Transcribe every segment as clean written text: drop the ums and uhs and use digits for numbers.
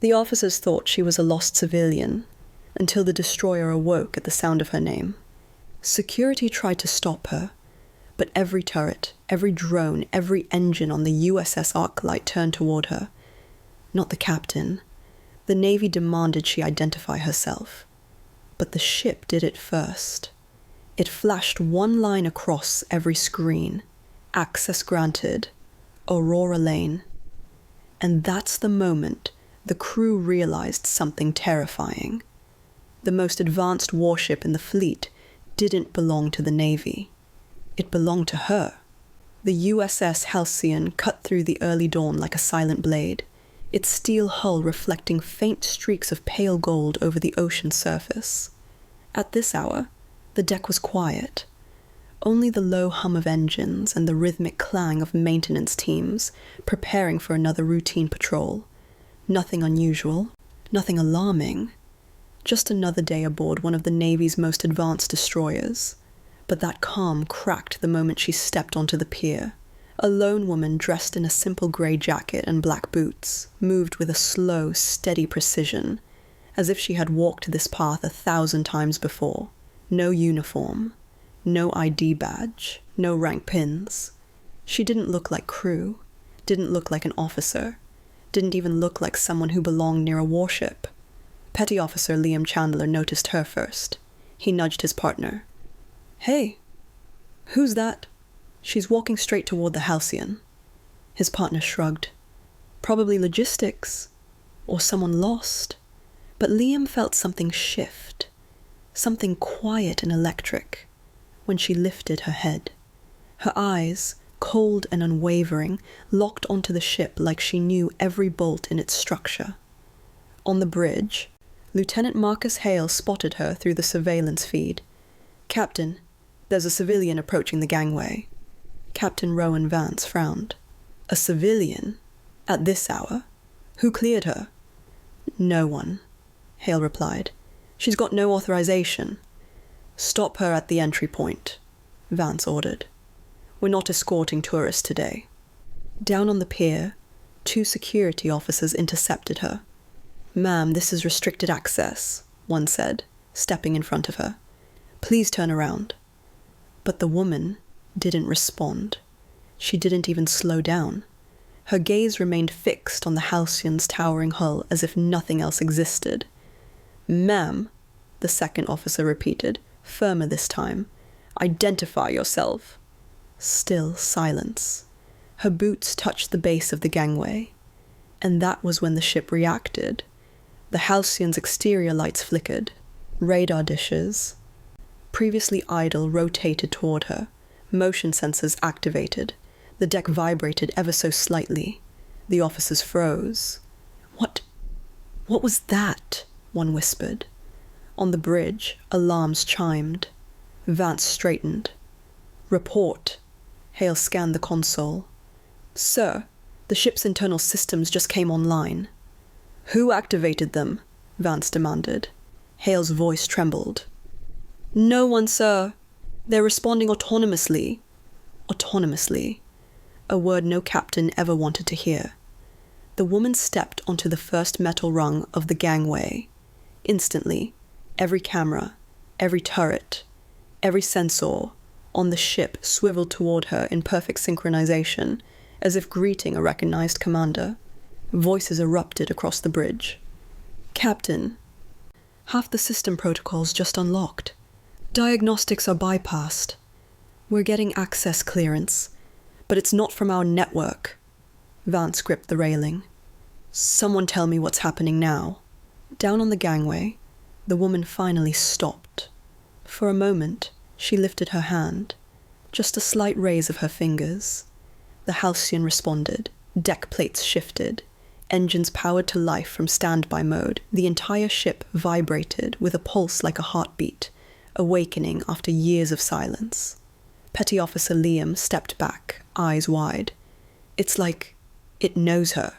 The officers thought she was a lost civilian, until the destroyer awoke at the sound of her name. Security tried to stop her, but every turret, every drone, every engine on the USS Arclight turned toward her. Not the captain. The Navy demanded she identify herself. But the ship did it first. It flashed one line across every screen. Access granted. Aurora Lane. And that's the moment the crew realized something terrifying. The most advanced warship in the fleet didn't belong to the Navy. It belonged to her. The USS Halcyon cut through the early dawn like a silent blade, its steel hull reflecting faint streaks of pale gold over the ocean surface. At this hour, the deck was quiet. Only the low hum of engines and the rhythmic clang of maintenance teams preparing for another routine patrol. Nothing unusual, nothing alarming. Just another day aboard one of the Navy's most advanced destroyers. But that calm cracked the moment she stepped onto the pier. A lone woman dressed in a simple grey jacket and black boots moved with a slow, steady precision, as if she had walked this path 1,000 times before. No uniform, no ID badge, no rank pins. She didn't look like crew, didn't look like an officer, didn't even look like someone who belonged near a warship. Petty Officer Liam Chandler noticed her first. He nudged his partner. "Hey, who's that?" "She's walking straight toward the Halcyon." His partner shrugged. Probably logistics, or someone lost. But Liam felt something shift, something quiet and electric, when she lifted her head. Her eyes, cold and unwavering, locked onto the ship like she knew every bolt in its structure. On the bridge, Lieutenant Marcus Hale spotted her through the surveillance feed. "Captain, there's a civilian approaching the gangway." Captain Rowan Vance frowned. "A civilian? At this hour? Who cleared her?" "No one," Hale replied. "She's got no authorization." "Stop her at the entry point," Vance ordered. "We're not escorting tourists today." Down on the pier, 2 security officers intercepted her. "Ma'am, this is restricted access," one said, stepping in front of her. "Please turn around." But the woman didn't respond. She didn't even slow down. Her gaze remained fixed on the Halcyon's towering hull as if nothing else existed. "Ma'am," the second officer repeated, firmer this time, "identify yourself." Still silence. Her boots touched the base of the gangway. And that was when the ship reacted. The Halcyon's exterior lights flickered. Radar dishes, previously idle, rotated toward her. Motion sensors activated. The deck vibrated ever so slightly. The officers froze. What was that?" one whispered. On the bridge, alarms chimed. Vance straightened. "Report." Hale scanned the console. "Sir, the ship's internal systems just came online." "Who activated them?" Vance demanded. Hale's voice trembled. "No one, sir. They're responding autonomously." Autonomously. A word no captain ever wanted to hear. The woman stepped onto the first metal rung of the gangway. Instantly, every camera, every turret, every sensor on the ship swiveled toward her in perfect synchronization, as if greeting a recognized commander. Voices erupted across the bridge. "Captain, half the system protocols just unlocked. Diagnostics are bypassed. We're getting access clearance, but it's not from our network." Vance gripped the railing. "Someone tell me what's happening now." Down on the gangway, the woman finally stopped. For a moment, she lifted her hand, just a slight raise of her fingers. The Halcyon responded. Deck plates shifted. Engines powered to life from standby mode. The entire ship vibrated with a pulse like a heartbeat, awakening after years of silence. Petty Officer Liam stepped back, eyes wide. It's like it knows her.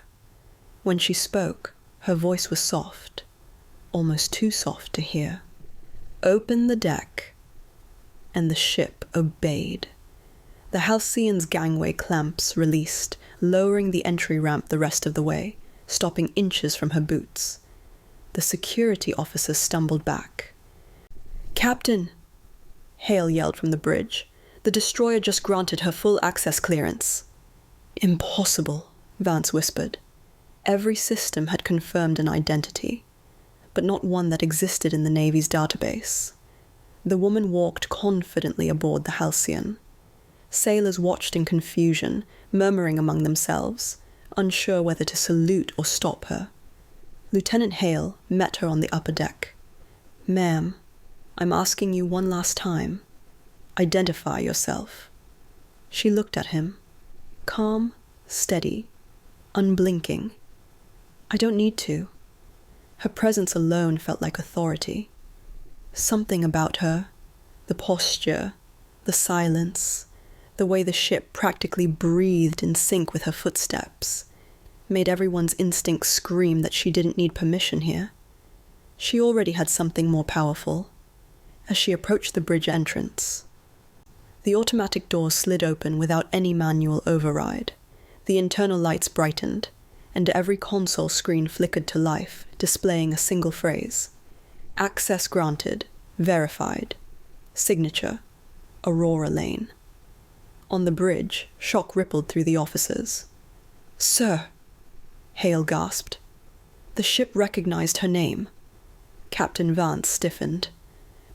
When she spoke, her voice was soft, almost too soft to hear. "Open the deck." And the ship obeyed. The Halcyon's gangway clamps released, lowering the entry ramp the rest of the way. stopping inches from her boots. The security officer stumbled back. "Captain!" Hale yelled from the bridge. "The destroyer just granted her full access clearance." "Impossible," Vance whispered. Every system had confirmed an identity, but not one that existed in the Navy's database. The woman walked confidently aboard the Halcyon. Sailors watched in confusion, murmuring among themselves, unsure whether to salute or stop her. Lieutenant Hale met her on the upper deck. "Ma'am, I'm asking you one last time. Identify yourself." She looked at him, calm, steady, unblinking. "I don't need to." Her presence alone felt like authority. Something about her, the posture, the silence, the way the ship practically breathed in sync with her footsteps, made everyone's instincts scream that she didn't need permission here. She already had something more powerful. As she approached the bridge entrance, the automatic doors slid open without any manual override. The internal lights brightened, and every console screen flickered to life, displaying a single phrase. "Access granted. Verified. Signature. Aurora Lane." On the bridge, shock rippled through the officers. "Sir!" Hale gasped. The ship recognized her name. Captain Vance stiffened.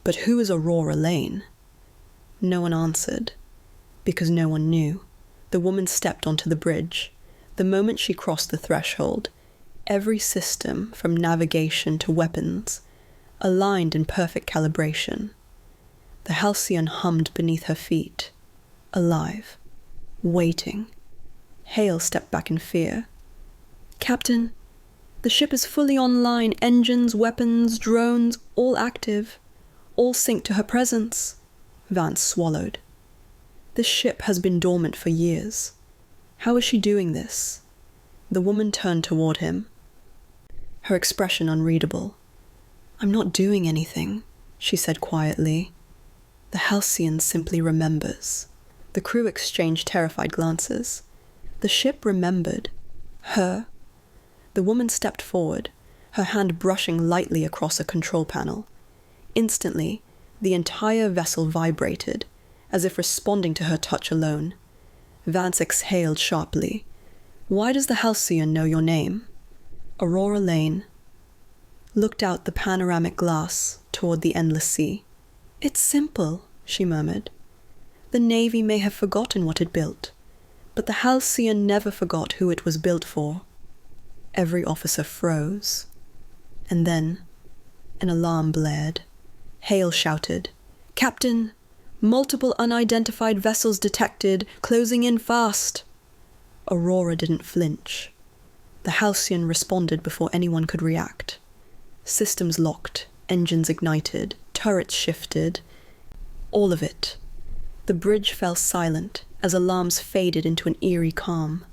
"But who is Aurora Lane?" No one answered, because no one knew. The woman stepped onto the bridge. The moment she crossed the threshold, every system, from navigation to weapons, aligned in perfect calibration. The Halcyon hummed beneath her feet, alive, waiting. Hale stepped back in fear. "Captain, the ship is fully online, engines, weapons, drones, all active, all synced to her presence." Vance swallowed. "This ship has been dormant for years. How is she doing this?" The woman turned toward him, her expression unreadable. "I'm not doing anything," she said quietly. "The Halcyon simply remembers." The crew exchanged terrified glances. The ship remembered. Her. The woman stepped forward, her hand brushing lightly across a control panel. Instantly, the entire vessel vibrated, as if responding to her touch alone. Vance exhaled sharply. "Why does the Halcyon know your name?" "Aurora Lane." Looked out the panoramic glass toward the endless sea. "It's simple," she murmured. "The Navy may have forgotten what it built, but the Halcyon never forgot who it was built for." Every officer froze. And then an alarm blared. Hale shouted, "Captain! Multiple unidentified vessels detected, closing in fast!" Aurora didn't flinch. The Halcyon responded before anyone could react. Systems locked, engines ignited, turrets shifted. All of it. The bridge fell silent as alarms faded into an eerie calm.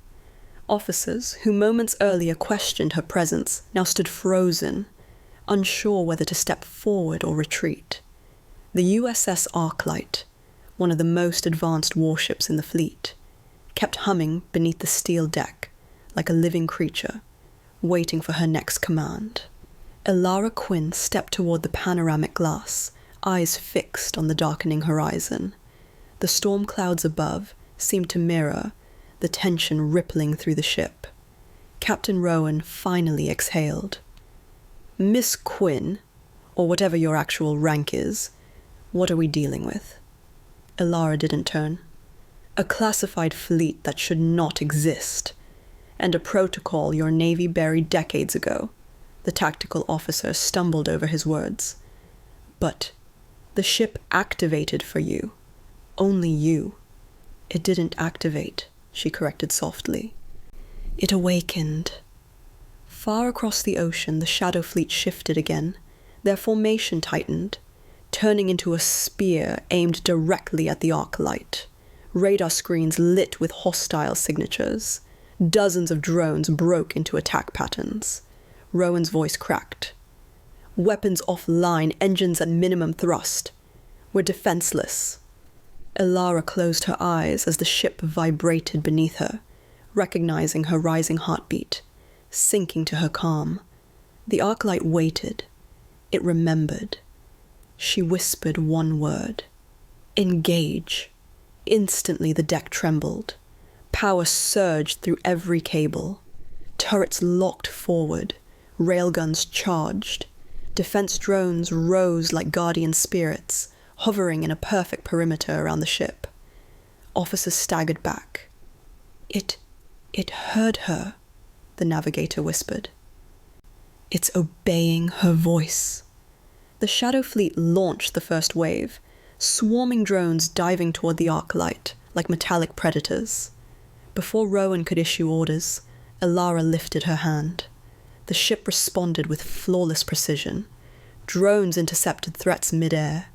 Officers, who moments earlier questioned her presence, now stood frozen, unsure whether to step forward or retreat. The USS Arclight, one of the most advanced warships in the fleet, kept humming beneath the steel deck like a living creature, waiting for her next command. Elara Quinn stepped toward the panoramic glass, eyes fixed on the darkening horizon. The storm clouds above seemed to mirror the tension rippling through the ship. Captain Rowan finally exhaled. "Miss Quinn, or whatever your actual rank is, what are we dealing with?" Elara didn't turn. "A classified fleet that should not exist, and a protocol your Navy buried decades ago." The tactical officer stumbled over his words. "But the ship activated for you. Only you." "It didn't activate," she corrected softly. "It awakened." Far across the ocean, the Shadow Fleet shifted again. Their formation tightened, turning into a spear aimed directly at the Arclight. Radar screens lit with hostile signatures. Dozens of drones broke into attack patterns. Rowan's voice cracked. "Weapons offline, engines at minimum thrust. We're defenseless." Elara closed her eyes as the ship vibrated beneath her, recognizing her rising heartbeat. sinking to her calm. The Arclight waited. It remembered. She whispered one word. Engage. Instantly the deck trembled. Power surged through every cable. Turrets locked forward. Railguns charged. Defense drones rose like guardian spirits, hovering in a perfect perimeter around the ship. Officers staggered back. It heard her, the navigator whispered. It's obeying her voice. The Shadow Fleet launched the first wave, swarming drones diving toward the Arclight like metallic predators. Before Rowan could issue orders, Elara lifted her hand. The ship responded with flawless precision. Drones intercepted threats mid-air.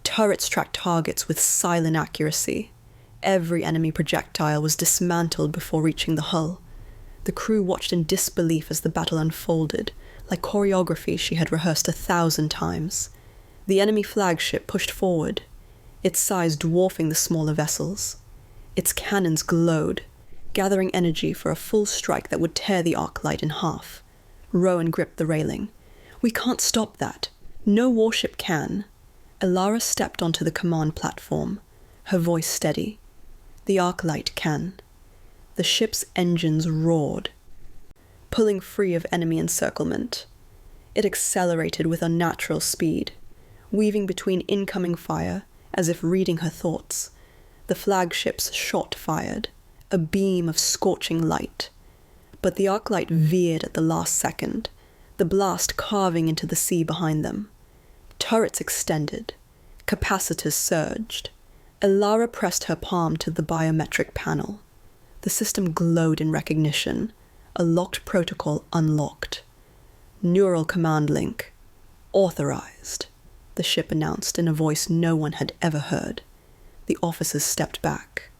Turrets tracked targets with silent accuracy. Every enemy projectile was dismantled before reaching the hull. The crew watched in disbelief as the battle unfolded, like choreography she had rehearsed 1,000 times. The enemy flagship pushed forward, its size dwarfing the smaller vessels. Its cannons glowed, gathering energy for a full strike that would tear the Arclight in half. Rowan gripped the railing. We can't stop that. No warship can. Elara stepped onto the command platform, her voice steady. The Arclight can. The ship's engines roared, pulling free of enemy encirclement. It accelerated with unnatural speed, weaving between incoming fire as if reading her thoughts. The flagship's shot fired, a beam of scorching light. But the Arclight veered at the last second, the blast carving into the sea behind them. Turrets extended. Capacitors surged. Elara pressed her palm to the biometric panel. The system glowed in recognition. A locked protocol unlocked. Neural command link. Authorized, the ship announced in a voice no one had ever heard. The officers stepped back.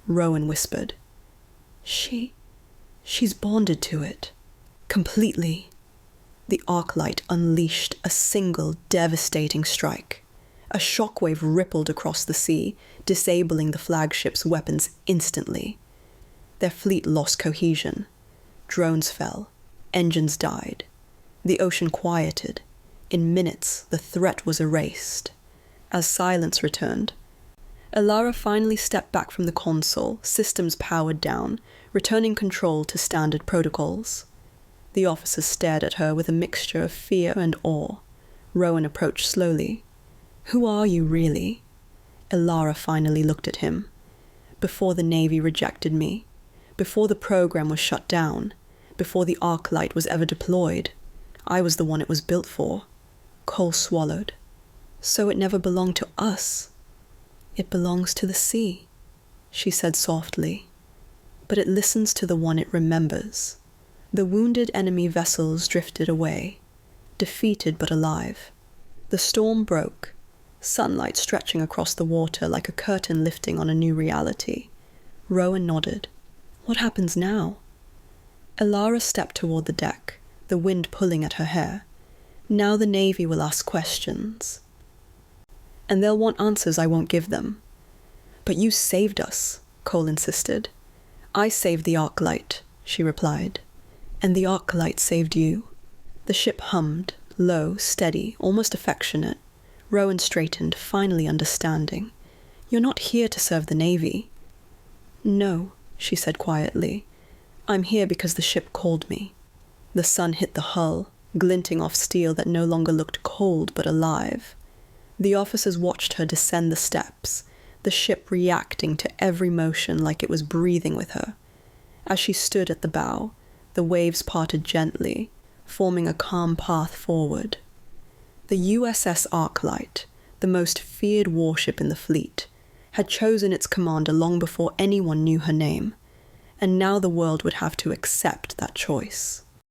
Rowan whispered, She's bonded to it. Completely. The Arclight unleashed a single devastating strike. A shockwave rippled across the sea, disabling the flagship's weapons instantly. Their fleet lost cohesion. Drones fell. Engines died. The ocean quieted. In minutes, the threat was erased. As silence returned, Elara finally stepped back from the console, systems powered down, returning control to standard protocols. The officers stared at her with a mixture of fear and awe. Rowan approached slowly. Who are you, really? Elara finally looked at him. Before the Navy rejected me, before the program was shut down, before the Arclight was ever deployed, I was the one it was built for. Cole swallowed. So it never belonged to us. It belongs to the sea, she said softly. But it listens to the one it remembers. The wounded enemy vessels drifted away, defeated but alive. The storm broke, sunlight stretching across the water like a curtain lifting on a new reality. Rowan nodded. What happens now? Elara stepped toward the deck, the wind pulling at her hair. Now the Navy will ask questions. And they'll want answers I won't give them. But you saved us, Cole insisted. I saved the Arclight, she replied. And the Arclight saved you. The ship hummed, low, steady, almost affectionate. Rowan straightened, finally understanding. You're not here to serve the Navy. No, she said quietly. I'm here because the ship called me. The sun hit the hull, glinting off steel that no longer looked cold but alive. The officers watched her descend the steps, the ship reacting to every motion like it was breathing with her. As she stood at the bow, the waves parted gently, forming a calm path forward. The USS Arclight, the most feared warship in the fleet, had chosen its commander long before anyone knew her name, and now the world would have to accept that choice.